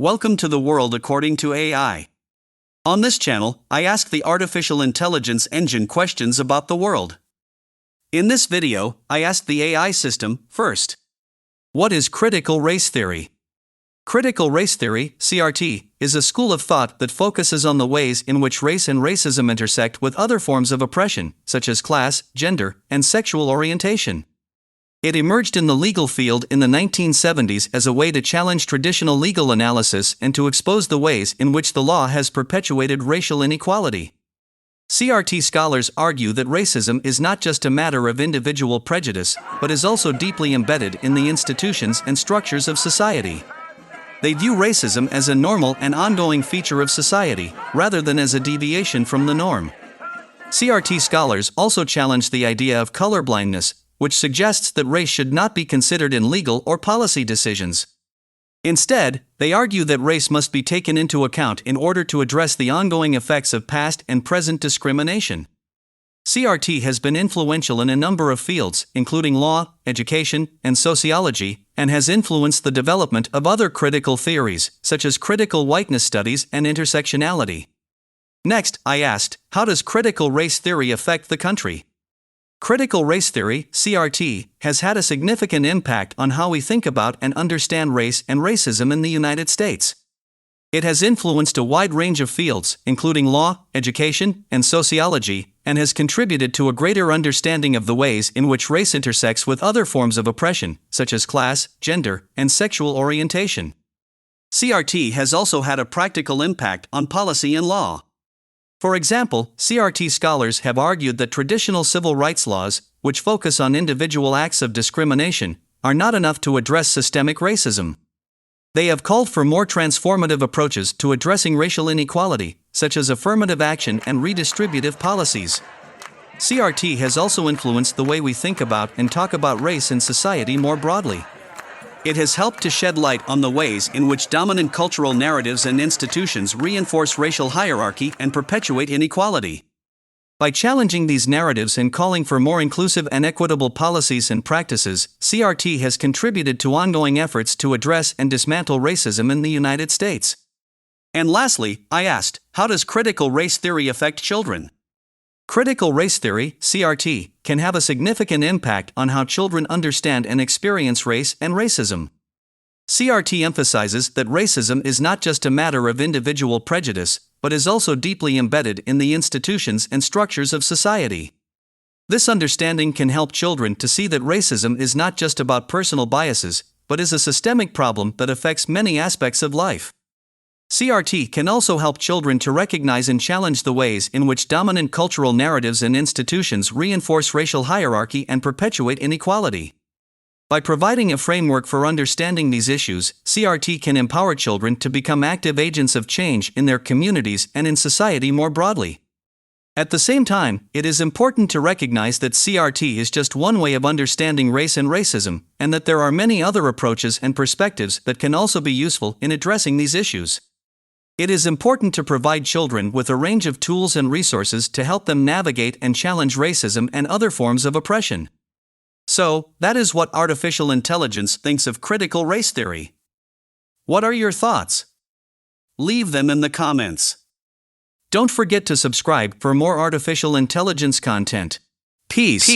Welcome to the world according to AI. On this channel, I ask the artificial intelligence engine questions about the world. In this video, I asked the AI system, first, what is critical race theory? Critical race theory, CRT, is a school of thought that focuses on the ways in which race and racism intersect with other forms of oppression, such as class, gender, and sexual orientation. It emerged in the legal field in the 1970s as a way to challenge traditional legal analysis and to expose the ways in which the law has perpetuated racial inequality. CRT scholars argue that racism is not just a matter of individual prejudice, but is also deeply embedded in the institutions and structures of society. They view racism as a normal and ongoing feature of society, rather than as a deviation from the norm. CRT scholars also challenge the idea of colorblindness, which suggests that race should not be considered in legal or policy decisions. Instead, they argue that race must be taken into account in order to address the ongoing effects of past and present discrimination. CRT has been influential in a number of fields, including law, education, and sociology, and has influenced the development of other critical theories, such as critical whiteness studies and intersectionality. Next, I asked, how does critical race theory affect the country? Critical race theory, CRT, has had a significant impact on how we think about and understand race and racism in the United States. It has influenced a wide range of fields, including law, education, and sociology, and has contributed to a greater understanding of the ways in which race intersects with other forms of oppression, such as class, gender, and sexual orientation. CRT has also had a practical impact on policy and law. For example, CRT scholars have argued that traditional civil rights laws, which focus on individual acts of discrimination, are not enough to address systemic racism. They have called for more transformative approaches to addressing racial inequality, such as affirmative action and redistributive policies. CRT has also influenced the way we think about and talk about race in society more broadly. It has helped to shed light on the ways in which dominant cultural narratives and institutions reinforce racial hierarchy and perpetuate inequality. By challenging these narratives and calling for more inclusive and equitable policies and practices, CRT has contributed to ongoing efforts to address and dismantle racism in the United States. And lastly, I asked, how does critical race theory affect children? Critical race theory, CRT, can have a significant impact on how children understand and experience race and racism. CRT emphasizes that racism is not just a matter of individual prejudice, but is also deeply embedded in the institutions and structures of society. This understanding can help children to see that racism is not just about personal biases, but is a systemic problem that affects many aspects of life. CRT can also help children to recognize and challenge the ways in which dominant cultural narratives and institutions reinforce racial hierarchy and perpetuate inequality. By providing a framework for understanding these issues, CRT can empower children to become active agents of change in their communities and in society more broadly. At the same time, it is important to recognize that CRT is just one way of understanding race and racism, and that there are many other approaches and perspectives that can also be useful in addressing these issues. It is important to provide children with a range of tools and resources to help them navigate and challenge racism and other forms of oppression. So, that is what artificial intelligence thinks of critical race theory. What are your thoughts? Leave them in the comments. Don't forget to subscribe for more artificial intelligence content. Peace.